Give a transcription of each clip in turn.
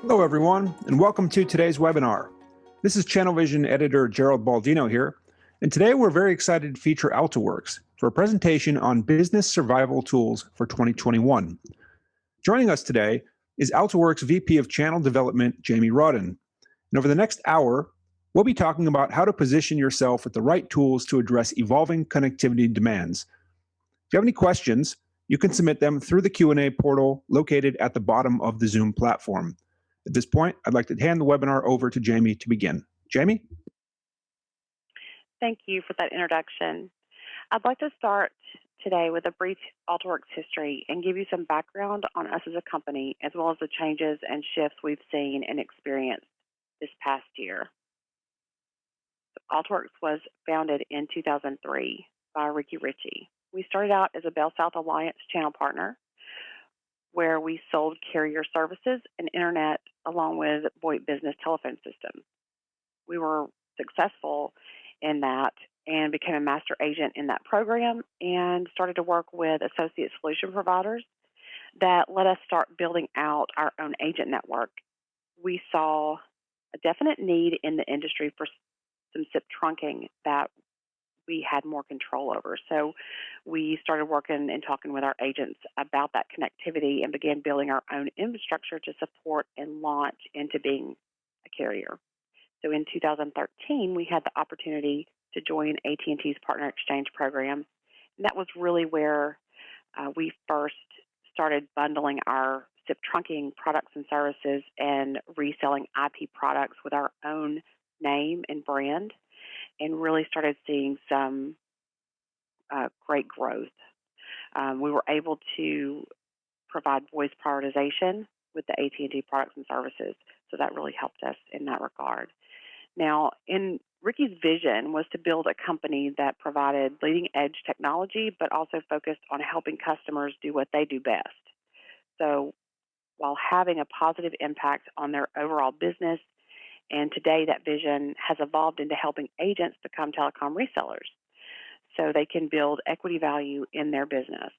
Hello, everyone, and welcome to today's webinar. This is Channel Vision editor Gerald Baldino here, and today we're very excited to feature AltaWorx for a presentation on business survival tools for 2021. Joining us today is AltaWorx VP of Channel Development, Jaime Rawden. And over the next hour, we'll be talking about how to position yourself with the right tools to address evolving connectivity demands. If you have any questions, you can submit them through the Q&A portal located at the bottom of the Zoom platform. At this point, I'd like to hand the webinar over to Jaime to begin. Jaime? Thank you for that introduction. I'd like to start today with a brief AltaWorx history and give you some background on us as a company, as well as the changes and shifts we've seen and experienced this past year. AltaWorx was founded in 2003 by Ricky Ritchie. We started out as a Bell South Alliance channel partner, where we sold carrier services and internet along with VoIP business telephone systems. We were successful in that and became a master agent in that program and started to work with associate solution providers that let us start building out our own agent network. We saw a definite need in the industry for some SIP trunking that we had more control over. So we started working and talking with our agents about that connectivity and began building our own infrastructure to support and launch into being a carrier. So in 2013, we had the opportunity to join AT&T's Partner Exchange program. And that was really where we first started bundling our SIP trunking products and services and reselling IP products with our own name and brand, and really started seeing some great growth. We were able to provide voice prioritization with the AT&T products and services, so that really helped us in that regard. Now, Ricky's vision was to build a company that provided leading-edge technology, but also focused on helping customers do what they do best. So while having a positive impact on their overall business, and today that vision has evolved into helping agents become telecom resellers so they can build equity value in their business.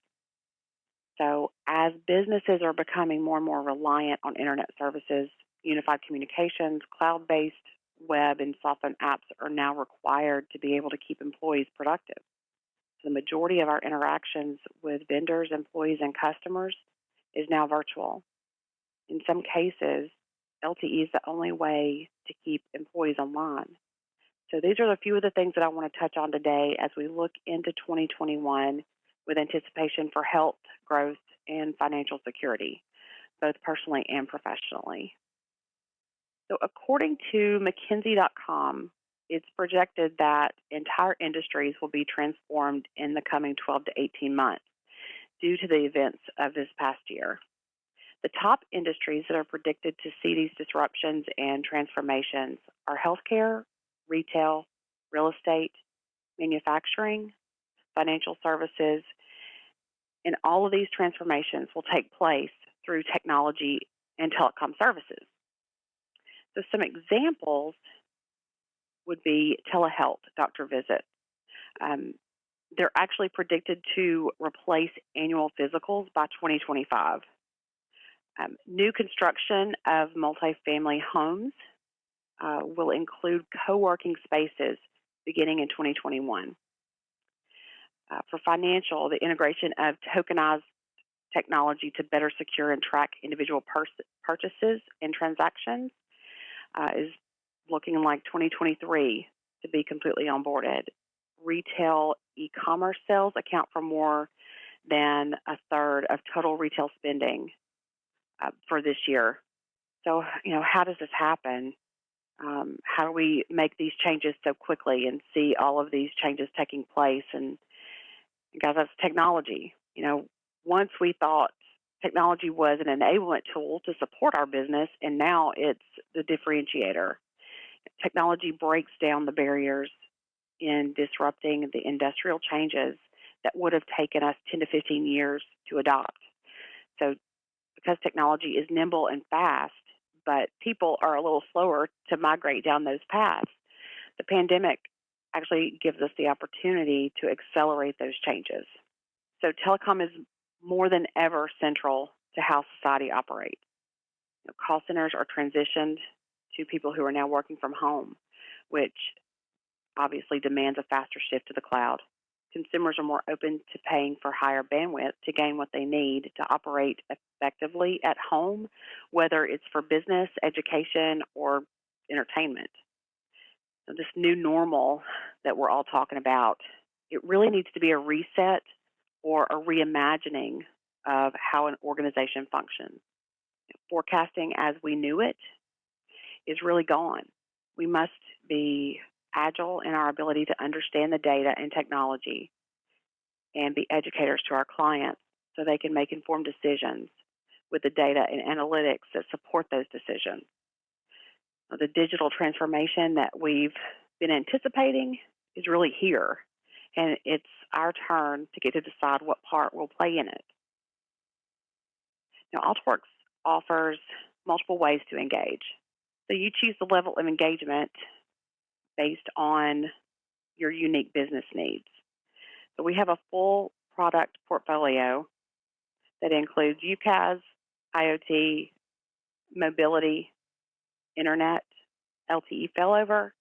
So as businesses are becoming more and more reliant on internet services, unified communications, cloud-based web and softphone apps are now required to be able to keep employees productive. So the majority of our interactions with vendors, employees, and customers is now virtual. In some cases, LTE is the only way to keep employees online. So these are a few of the things that I want to touch on today as we look into 2021 with anticipation for health, growth, and financial security, both personally and professionally. So according to McKinsey.com, it's projected that entire industries will be transformed in the coming 12 to 18 months due to the events of this past year. The top industries that are predicted to see these disruptions and transformations are healthcare, retail, real estate, manufacturing, financial services, and all of these transformations will take place through technology and telecom services. So some examples would be telehealth, doctor visits. They're actually predicted to replace annual physicals by 2025. New construction of multifamily homes will include co-working spaces beginning in 2021. For financial, the integration of tokenized technology to better secure and track individual purchases and transactions is looking like 2023 to be completely onboarded. Retail e-commerce sales account for more than a third of total retail spending for this year. So, how does this happen? How do we make these changes so quickly and see all of these changes taking place? And guys, that's technology. Once we thought technology was an enablement tool to support our business, and now it's the differentiator. Technology breaks down the barriers in disrupting the industrial changes that would have taken us 10 to 15 years to adopt. So because technology is nimble and fast, but people are a little slower to migrate down those paths, the pandemic actually gives us the opportunity to accelerate those changes. So telecom is more than ever central to how society operates. Call centers are transitioned to people who are now working from home, which obviously demands a faster shift to the cloud. Consumers are more open to paying for higher bandwidth to gain what they need to operate effectively at home, whether it's for business, education, or entertainment. So this new normal that we're all talking about, it really needs to be a reset or a reimagining of how an organization functions. Forecasting as we knew it is really gone. We must be agile in our ability to understand the data and technology and be educators to our clients so they can make informed decisions with the data and analytics that support those decisions. The digital transformation that we've been anticipating is really here, and it's our turn to get to decide what part we'll play in it. Now, AltaWorx offers multiple ways to engage. So you choose the level of engagement based on your unique business needs. So we have a full product portfolio that includes UCaaS, IoT, mobility, internet, LTE failover,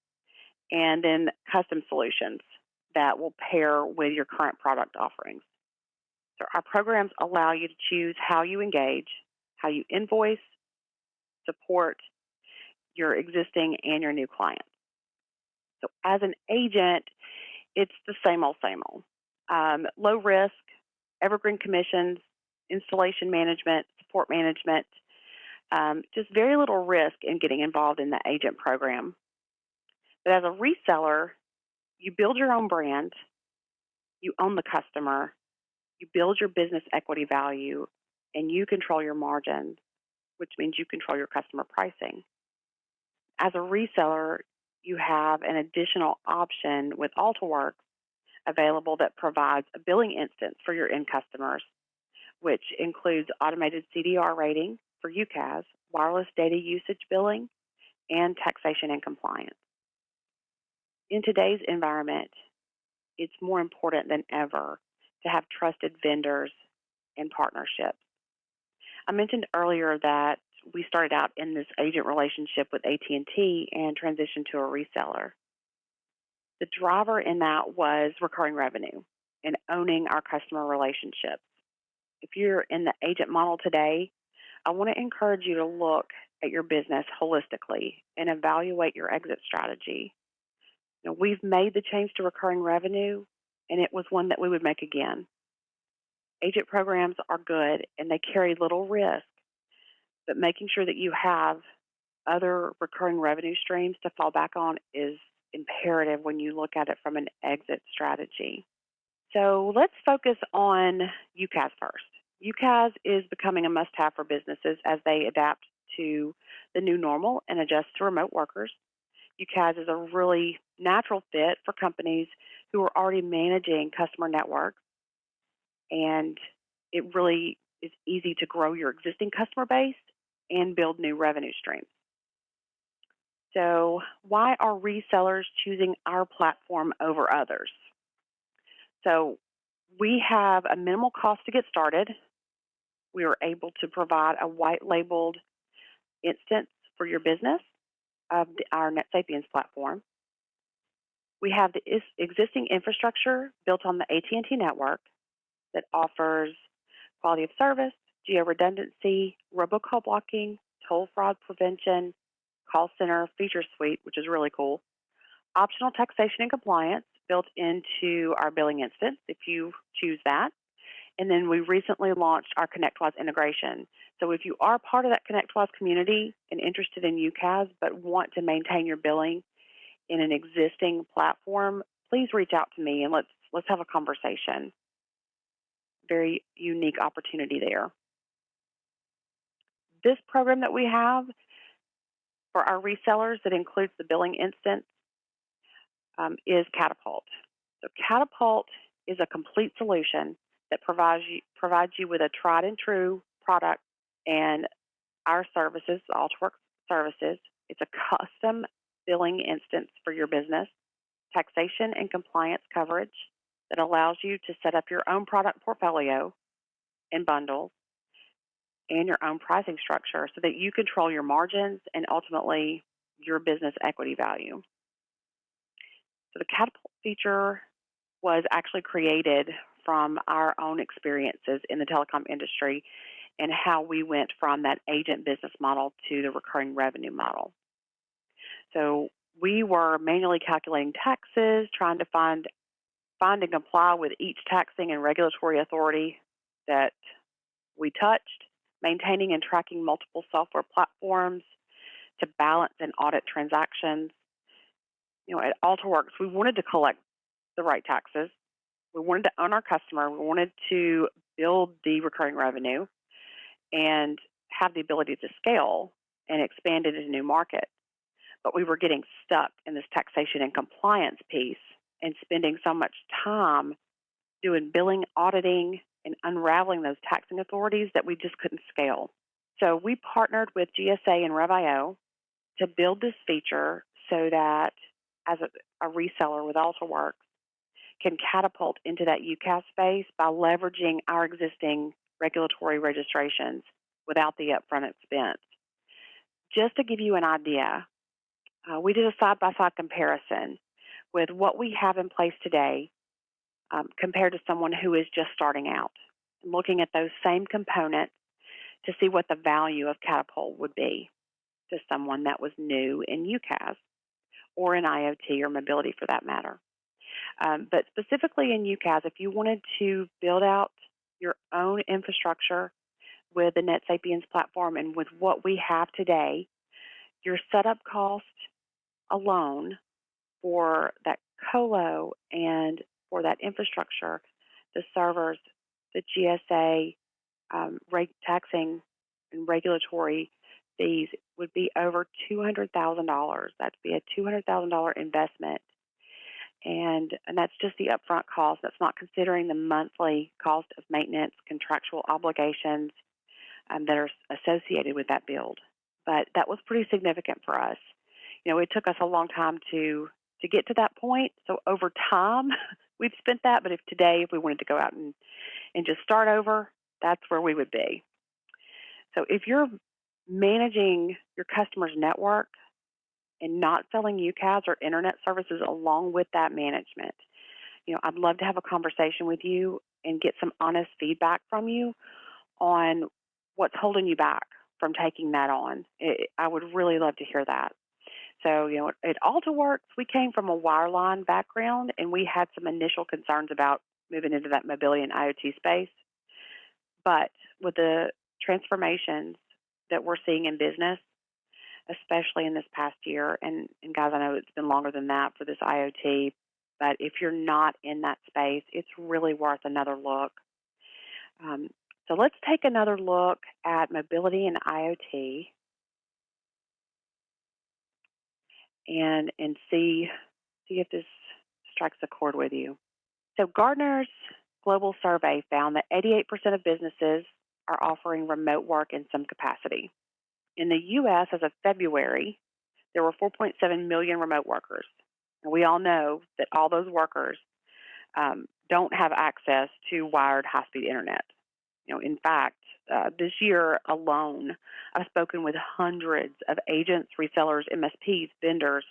and then custom solutions that will pair with your current product offerings. So our programs allow you to choose how you engage, how you invoice, support your existing and your new clients. So as an agent, it's the same old, same old. Low risk, evergreen commissions, installation management, support management, just very little risk in getting involved in the agent program. But as a reseller, you build your own brand, you own the customer, you build your business equity value, and you control your margins, which means you control your customer pricing. As a reseller, you have an additional option with AltaWorx available that provides a billing instance for your end customers, which includes automated CDR rating for UCaaS, wireless data usage billing, and taxation and compliance. In today's environment, it's more important than ever to have trusted vendors and partnerships. I mentioned earlier that we started out in this agent relationship with AT&T and transitioned to a reseller. The driver in that was recurring revenue and owning our customer relationships. If you're in the agent model today, I want to encourage you to look at your business holistically and evaluate your exit strategy. We've made the change to recurring revenue, and it was one that we would make again. Agent programs are good, and they carry little risk, but making sure that you have other recurring revenue streams to fall back on is imperative when you look at it from an exit strategy. So let's focus on UCaaS first. UCaaS is becoming a must-have for businesses as they adapt to the new normal and adjust to remote workers. UCaaS is a really natural fit for companies who are already managing customer networks, and it really is easy to grow your existing customer base and build new revenue streams. So why are resellers choosing our platform over others? So we have a minimal cost to get started. We are able to provide a white labeled instance for your business of our NetSapiens platform. We have the existing infrastructure built on the AT&T network that offers quality of service, geo-redundancy, robocall blocking, toll fraud prevention, call center feature suite, which is really cool, optional taxation and compliance built into our billing instance if you choose that. And then we recently launched our ConnectWise integration. So if you are part of that ConnectWise community and interested in UCaaS but want to maintain your billing in an existing platform, please reach out to me and let's have a conversation. Very unique opportunity there. This program that we have for our resellers that includes the billing instance is Catapult. So Catapult is a complete solution that provides you with a tried and true product and our services, the AltaWorx services. It's a custom billing instance for your business, taxation and compliance coverage that allows you to set up your own product portfolio and bundles, and your own pricing structure so that you control your margins and ultimately your business equity value. So the Catapult feature was actually created from our own experiences in the telecom industry and how we went from that agent business model to the recurring revenue model. So we were manually calculating taxes, trying to find and comply with each taxing and regulatory authority that we touched, maintaining and tracking multiple software platforms to balance and audit transactions. At AltaWorx, we wanted to collect the right taxes. We wanted to own our customer. We wanted to build the recurring revenue and have the ability to scale and expand into new markets. But we were getting stuck in this taxation and compliance piece and spending so much time doing billing, auditing, and unraveling those taxing authorities that we just couldn't scale. So we partnered with GSA and Rev.io to build this feature so that as a reseller with AltaWorx can catapult into that UCaaS space by leveraging our existing regulatory registrations without the upfront expense. Just to give you an idea, we did a side-by-side comparison with what we have in place today compared to someone who is just starting out, and looking at those same components to see what the value of Catapult would be to someone that was new in UCaaS or in IoT or mobility for that matter. But specifically in UCaaS, if you wanted to build out your own infrastructure with the NetSapiens platform and with what we have today, your setup cost alone for that colo and for that infrastructure, the servers, the GSA, taxing and regulatory fees would be over $200,000. That'd be a $200,000 investment. And that's just the upfront cost. That's not considering the monthly cost of maintenance, contractual obligations that are associated with that build. But that was pretty significant for us. It took us a long time to get to that point. So over time, we've spent that. But if we wanted to go out and just start over, that's where we would be. So if you're managing your customer's network and not selling UCaaS or internet services along with that management, I'd love to have a conversation with you and get some honest feedback from you on what's holding you back from taking that on. I would really love to hear that. So, at AltaWorx, we came from a wireline background, and we had some initial concerns about moving into that mobility and IoT space. But with the transformations that we're seeing in business, especially in this past year, and guys, I know it's been longer than that for this IoT, but if you're not in that space, it's really worth another look. So let's take another look at mobility and IoT and see if this strikes a chord with you. So Gartner's global survey found that 88% of businesses are offering remote work in some capacity. In the U.S., as of February, there were 4.7 million remote workers. And we all know that all those workers don't have access to wired high-speed internet. In fact, this year alone, I've spoken with hundreds of agents, resellers, MSPs, vendors,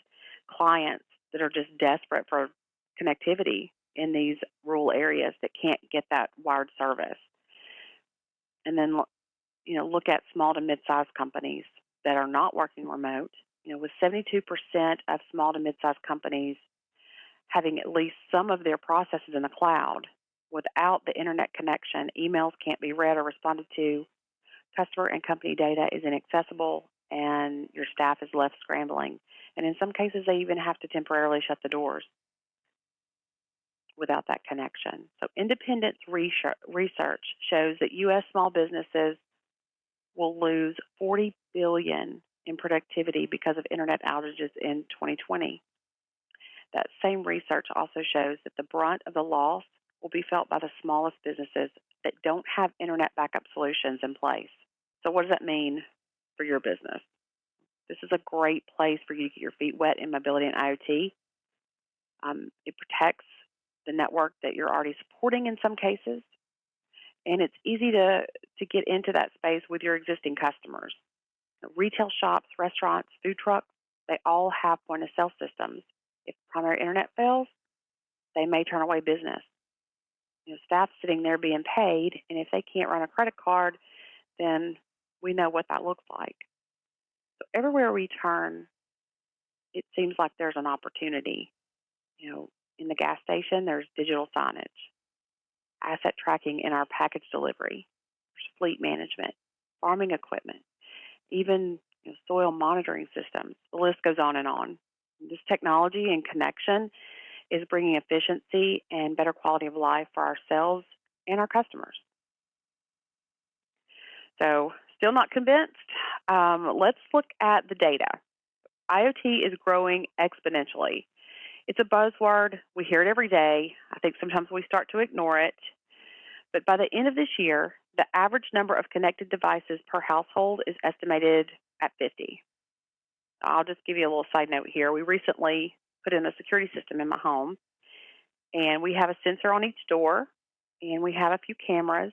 clients that are just desperate for connectivity in these rural areas that can't get that wired service. And then, look at small to mid-sized companies that are not working remote. With 72% of small to mid-sized companies having at least some of their processes in the cloud, without the internet connection, emails can't be read or responded to, customer and company data is inaccessible, and your staff is left scrambling. And in some cases, they even have to temporarily shut the doors without that connection. So independent research shows that U.S. small businesses will lose $40 billion in productivity because of internet outages in 2020. That same research also shows that the brunt of the loss will be felt by the smallest businesses that don't have internet backup solutions in place. So what does that mean for your business? This is a great place for you to get your feet wet in mobility and IoT. It protects the network that you're already supporting in some cases. And it's easy to get into that space with your existing customers. Retail shops, restaurants, food trucks, they all have point-of-sale systems. If primary internet fails, they may turn away business. Staff sitting there being paid, and if they can't run a credit card, then we know what that looks like. So everywhere we turn, it seems like there's an opportunity. In the gas station, there's digital signage, asset tracking in our package delivery, there's fleet management, farming equipment, even soil monitoring systems. The list goes on and on. This technology and connection is bringing efficiency and better quality of life for ourselves and our customers. So, still not convinced? Let's look at the data. IoT is growing exponentially. It's a buzzword. We hear it every day. I think sometimes we start to ignore it. But by the end of this year, the average number of connected devices per household is estimated at 50. I'll just give you a little side note here. We recently put in a security system in my home, and we have a sensor on each door, and we have a few cameras,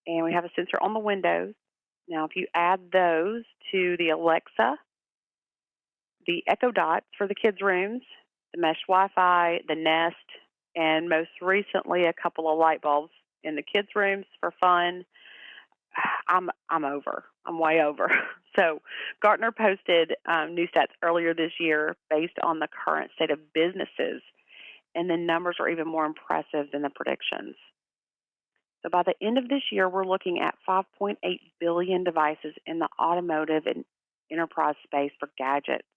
and we have a sensor on the windows. Now, if you add those to the Alexa, the Echo Dots for the kids' rooms, the mesh Wi-Fi, the Nest, and most recently a couple of light bulbs in the kids' rooms for fun, I'm over. I'm way over. So Gartner posted new stats earlier this year based on the current state of businesses, and the numbers are even more impressive than the predictions. So by the end of this year, we're looking at 5.8 billion devices in the automotive and enterprise space for gadgets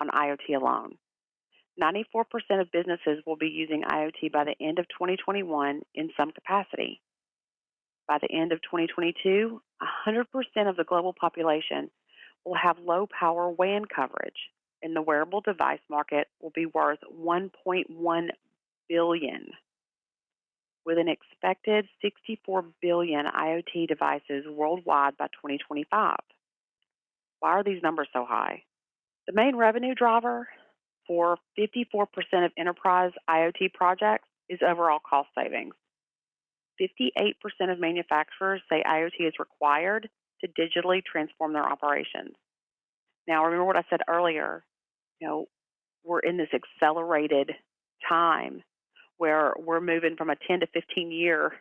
on IoT alone. 94% of businesses will be using IoT by the end of 2021 in some capacity. By the end of 2022, 100% of the global population will have low-power WAN coverage, and the wearable device market will be worth $1.1 billion, with an expected 64 billion IoT devices worldwide by 2025. Why are these numbers so high? The main revenue driver for 54% of enterprise IoT projects is overall cost savings. 58% of manufacturers say IoT is required to digitally transform their operations. Now, remember what I said earlier, we're in this accelerated time where we're moving from a 10 to 15 year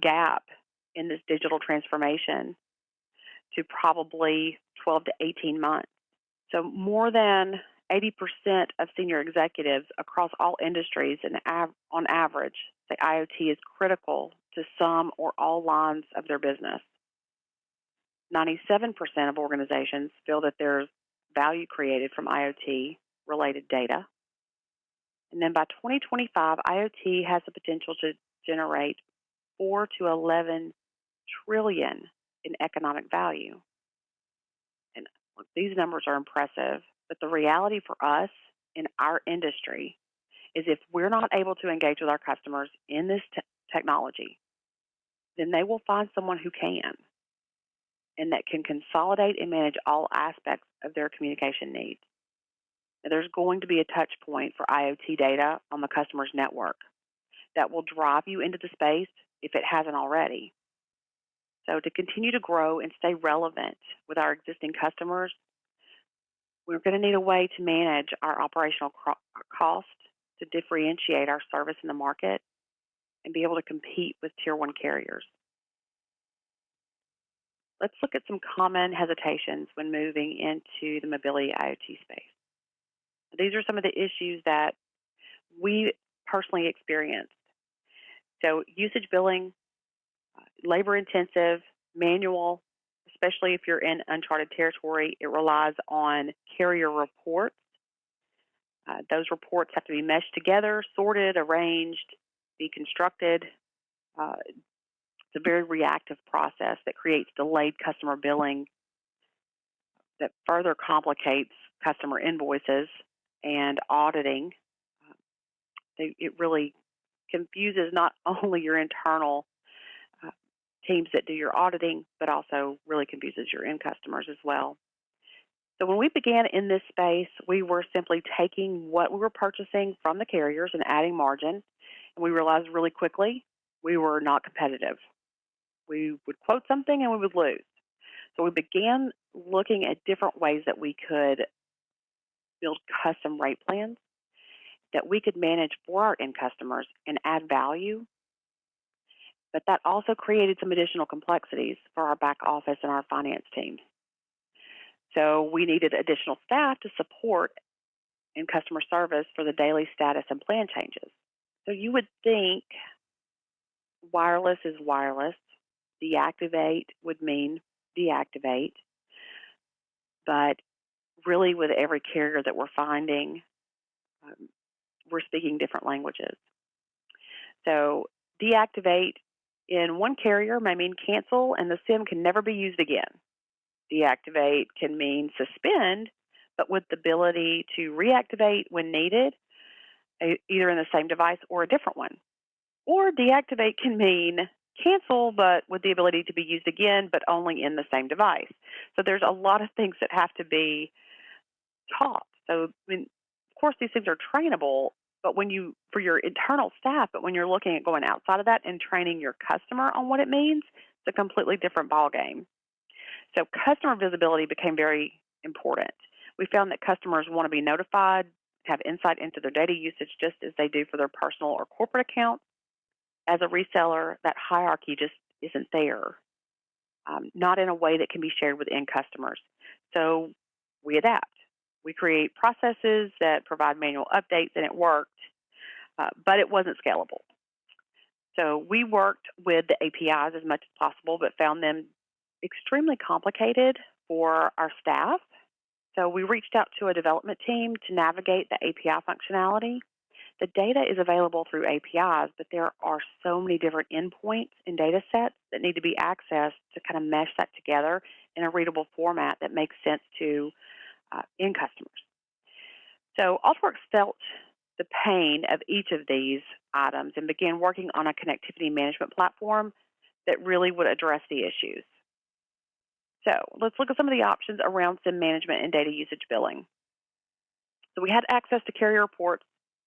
gap in this digital transformation to probably 12 to 18 months. So more than 80% of senior executives across all industries and on average say IoT is critical to some or all lines of their business. 97% of organizations feel that there's value created from IoT-related data. And then by 2025, IoT has the potential to generate 4 to 11 trillion in economic value. And these numbers are impressive, but the reality for us in our industry is if we're not able to engage with our customers in this technology, then they will find someone who can and that can consolidate and manage all aspects of their communication needs. Now, there's going to be a touch point for IoT data on the customer's network that will drive you into the space if it hasn't already. So to continue to grow and stay relevant with our existing customers, we're going to need a way to manage our operational cost to differentiate our service in the market and be able to compete with Tier 1 carriers. Let's look at some common hesitations when moving into the mobility IoT space. These are some of the issues that we personally experienced. So usage billing, labor-intensive, manual, especially if you're in uncharted territory, it relies on carrier reports. Those reports have to be meshed together, sorted, arranged, be constructed. It's a very reactive process that creates delayed customer billing that further complicates customer invoices and auditing. It really confuses not only your internal teams that do your auditing, but also really confuses your end customers as well. So when we began in this space, we were simply taking what we were purchasing from the carriers and adding margin, and we realized really quickly we were not competitive. We would quote something and we would lose. So we began looking at different ways that we could build custom rate plans that we could manage for our end customers and add value. But that also created some additional complexities for our back office and our finance teams. So we needed additional staff to support in customer service for the daily status and plan changes. So you would think wireless is wireless. Deactivate would mean deactivate. But really with every carrier that we're finding, we're speaking different languages. So deactivate in one carrier may mean cancel and the SIM can never be used again. Deactivate can mean suspend, but with the ability to reactivate when needed, either in the same device or a different one. Or deactivate can mean cancel, but with the ability to be used again, but only in the same device. So there's a lot of things that have to be taught. So, I mean, of course, these things are trainable, but for your internal staff, but when you're looking at going outside of that and training your customer on what it means, it's a completely different ballgame. So customer visibility became very important. We found that customers want to be notified, have insight into their data usage just as they do for their personal or corporate accounts. As a reseller, that hierarchy just isn't there, not in a way that can be shared with end customers. So we adapt. We create processes that provide manual updates, and it worked, but it wasn't scalable. So we worked with the APIs as much as possible, but found them extremely complicated for our staff. So we reached out to a development team to navigate the API functionality. The data is available through APIs, but there are so many different endpoints and data sets that need to be accessed to kind of mesh that together in a readable format that makes sense to end customers. So AltaWorx felt the pain of each of these items and began working on a connectivity management platform that really would address the issues. So let's look at some of the options around SIM management and data usage billing. So we had access to carrier reports,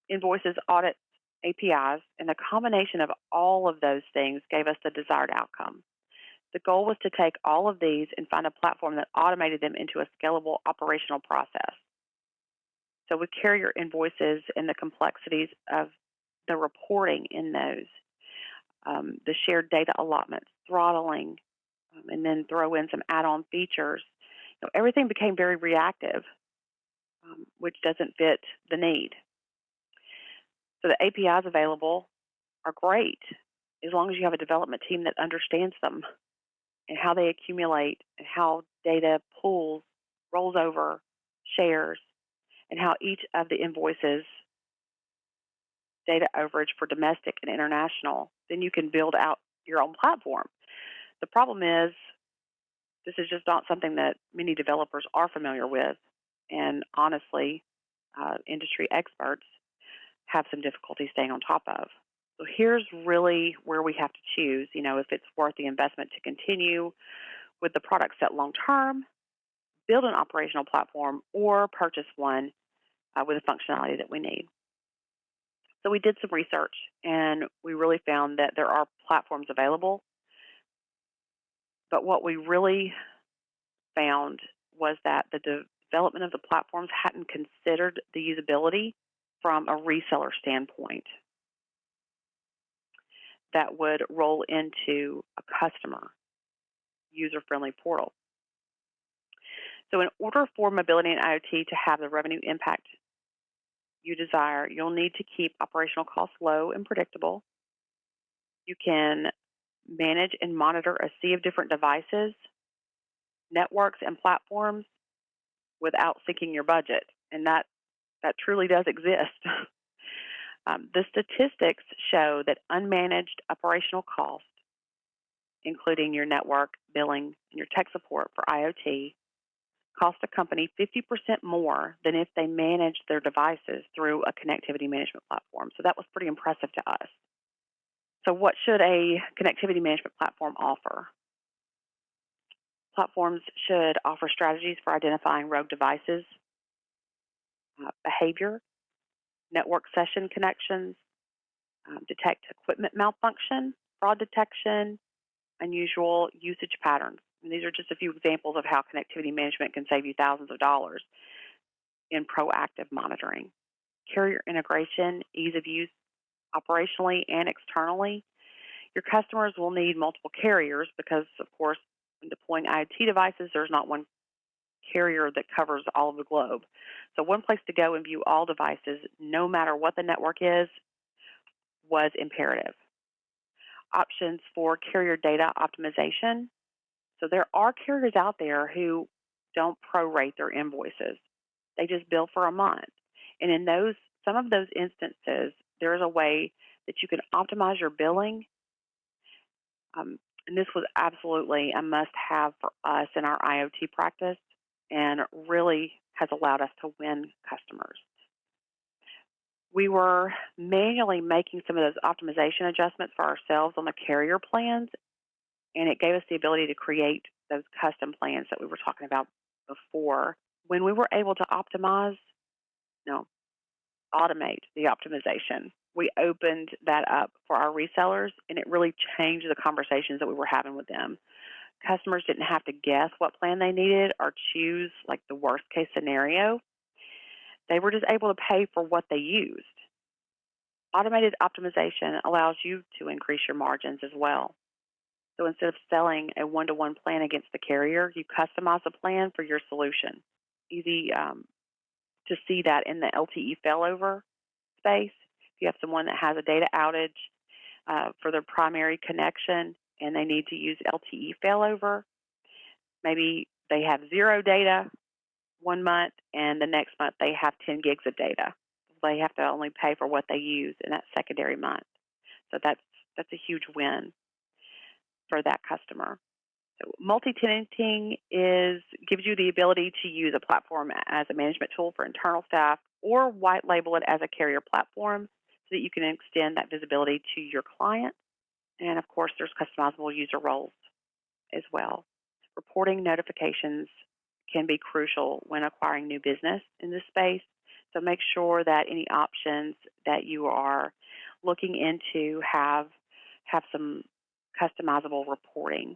invoices, audits, APIs, and the combination of all of those things gave us the desired outcome. The goal was to take all of these and find a platform that automated them into a scalable operational process. So with carrier invoices and the complexities of the reporting in those, the shared data allotments, throttling, and then throw in some add-on features, everything became very reactive, which doesn't fit the need. So the APIs available are great as long as you have a development team that understands them and how they accumulate and how data pulls, rolls over, shares, and how each of the invoices data overage for domestic and international, then you can build out your own platform. The problem is this is just not something that many developers are familiar with, and honestly, industry experts have some difficulty staying on top of. So here's really where we have to choose, if it's worth the investment to continue with the product set long term, build an operational platform, or purchase one with the functionality that we need. So we did some research, and we really found that there are platforms available. But what we really found was that the development of the platforms hadn't considered the usability from a reseller standpoint that would roll into a customer user-friendly portal. So in order for mobility and IoT to have the revenue impact you desire, you'll need to keep operational costs low and predictable. You can manage and monitor a sea of different devices, networks, and platforms without sinking your budget, and that truly does exist. The statistics show that unmanaged operational costs, including your network, billing, and your tech support for IoT, cost a company 50% more than if they managed their devices through a connectivity management platform. So that was pretty impressive to us. So what should a connectivity management platform offer? Platforms should offer strategies for identifying rogue devices, behavior, network session connections, detect equipment malfunction, fraud detection, unusual usage patterns. And these are just a few examples of how connectivity management can save you thousands of dollars in proactive monitoring. Carrier integration, ease of use operationally and externally. Your customers will need multiple carriers because, of course, when deploying IoT devices, there's not one carrier that covers all of the globe. So one place to go and view all devices, no matter what the network is, was imperative. Options for carrier data optimization. So there are carriers out there who don't prorate their invoices. They just bill for a month. And in some of those instances, there is a way that you can optimize your billing. And this was absolutely a must-have for us in our IoT practice and really has allowed us to win customers. We were manually making some of those optimization adjustments for ourselves on the carrier plans, and it gave us the ability to create those custom plans that we were talking about before. When we were able to automate the optimization, we opened that up for our resellers, and it really changed the conversations that we were having with them. Customers didn't have to guess what plan they needed or choose like the worst case scenario. They were just able to pay for what they used. Automated optimization allows you to increase your margins as well. So instead of selling a one-to-one plan against the carrier, you customize a plan for your solution. Easy to see that in the LTE failover space. If you have someone that has a data outage for their primary connection and they need to use LTE failover, maybe they have 0 data one month and the next month they have 10 gigs of data. They have to only pay for what they use in that secondary month. So that's a huge win for that customer. So multi-tenanting gives you the ability to use a platform as a management tool for internal staff or white label it as a carrier platform so that you can extend that visibility to your client. And of course, there's customizable user roles as well. Reporting notifications can be crucial when acquiring new business in this space. So make sure that any options that you are looking into have some customizable reporting.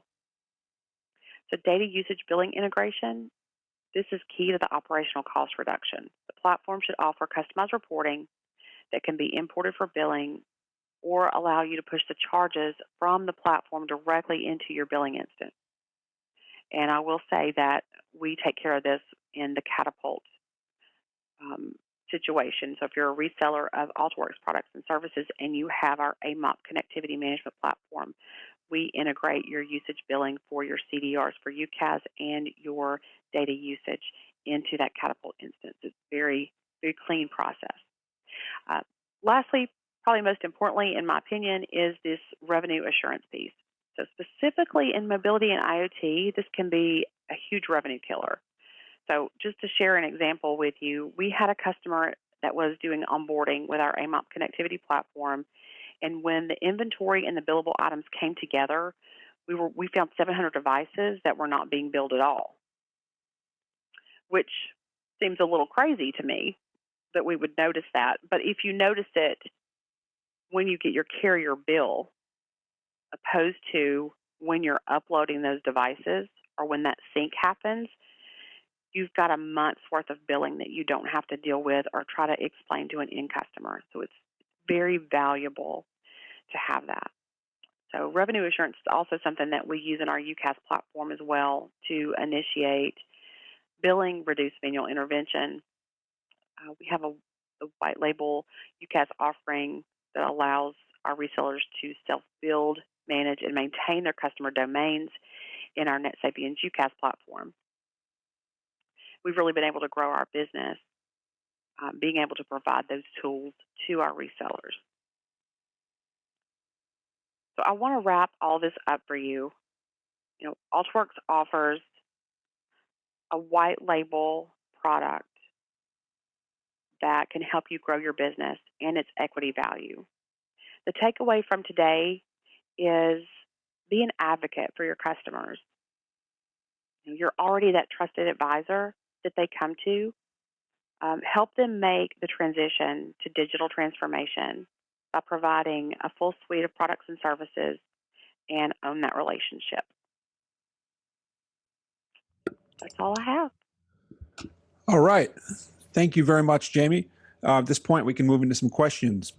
So data usage billing integration, this is key to the operational cost reduction. The platform should offer customized reporting that can be imported for billing or allow you to push the charges from the platform directly into your billing instance. And I will say that we take care of this in the Catapult situation. So if you're a reseller of AltaWorx products and services and you have our AMOP connectivity management platform, we integrate your usage billing for your CDRs for UCaaS and your data usage into that Catapult instance. It's a very, very clean process. Lastly, probably most importantly, in my opinion, is this revenue assurance piece. So specifically in mobility and IoT, this can be a huge revenue killer. So just to share an example with you, we had a customer that was doing onboarding with our AMOP connectivity platform, and when the inventory and the billable items came together, we found 700 devices that were not being billed at all, which seems a little crazy to me that we would notice that. But if you notice it when you get your carrier bill, opposed to when you're uploading those devices or when that sync happens, you've got a month's worth of billing that you don't have to deal with or try to explain to an end customer. So it's very valuable to have that. So revenue assurance is also something that we use in our UCaaS platform as well to initiate billing, reduce manual intervention. We have a white label UCaaS offering that allows our resellers to self-build, manage, and maintain their customer domains in our NetSapiens UCaaS platform. We've really been able to grow our business being able to provide those tools to our resellers. So I want to wrap all this up for you. AltaWorx offers a white label product that can help you grow your business and its equity value. The takeaway from today is be an advocate for your customers. You're already that trusted advisor that they come to. Help them make the transition to digital transformation by providing a full suite of products and services and own that relationship. That's all I have. All right. Thank you very much, Jaime. At this point, we can move into some questions.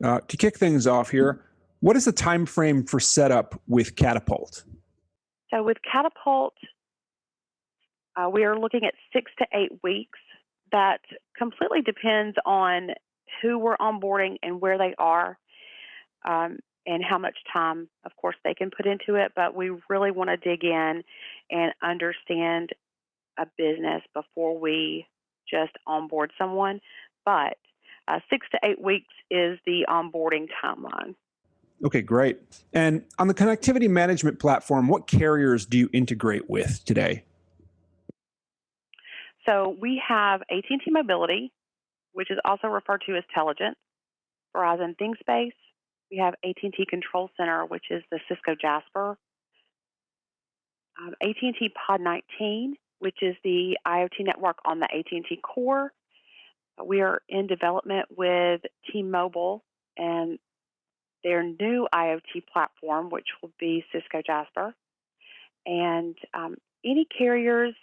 To kick things off here, what is the time frame for setup with Catapult? So with Catapult, we are looking at 6 to 8 weeks. That completely depends on who we're onboarding and where they are, and how much time, of course, they can put into it. But we really want to dig in and understand a business before we just onboard someone. But 6 to 8 weeks is the onboarding timeline. Okay, great. And on the connectivity management platform, what carriers do you integrate with today? So we have AT&T Mobility, which is also referred to as Teligent, Verizon ThingSpace. We have AT&T Control Center, which is the Cisco Jasper. AT&T Pod 19, which is the IoT network on the AT&T core. We are in development with T-Mobile and their new IoT platform, which will be Cisco Jasper. And any carriers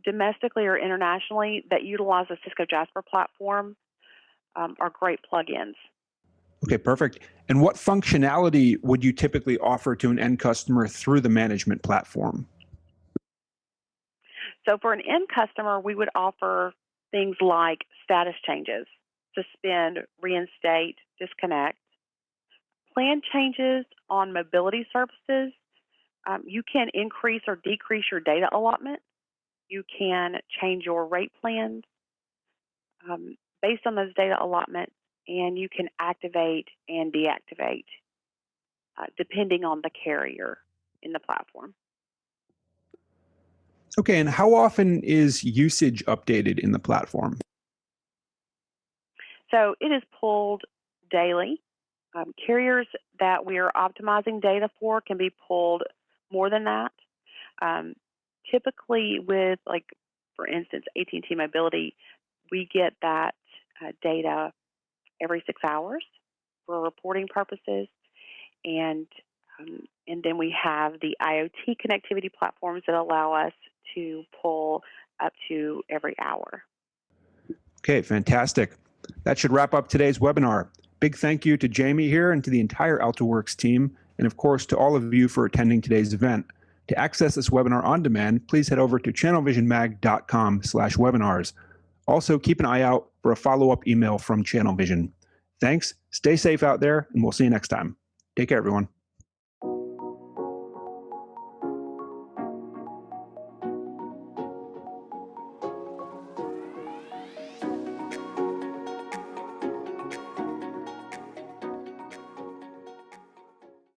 domestically or internationally that utilize the Cisco Jasper platform are great plugins. Okay, perfect. And what functionality would you typically offer to an end customer through the management platform? So for an end customer, we would offer things like status changes, suspend, reinstate, disconnect, plan changes on mobility services. You can increase or decrease your data allotment. You can change your rate plans based on those data allotments, and you can activate and deactivate depending on the carrier in the platform. Okay, and how often is usage updated in the platform? So it is pulled daily. Carriers that we are optimizing data for can be pulled more than that. Typically with, like, for instance, AT&T Mobility, we get that data every 6 hours for reporting purposes. And then we have the IoT connectivity platforms that allow us to pull up to every hour. Okay, fantastic. That should wrap up today's webinar. Big thank you to Jaime here and to the entire AltaWorx team, and of course to all of you for attending today's event. To access this webinar on demand, please head over to channelvisionmag.com/webinars. Also, keep an eye out for a follow-up email from Channel Vision. Thanks, stay safe out there, and we'll see you next time. Take care, everyone.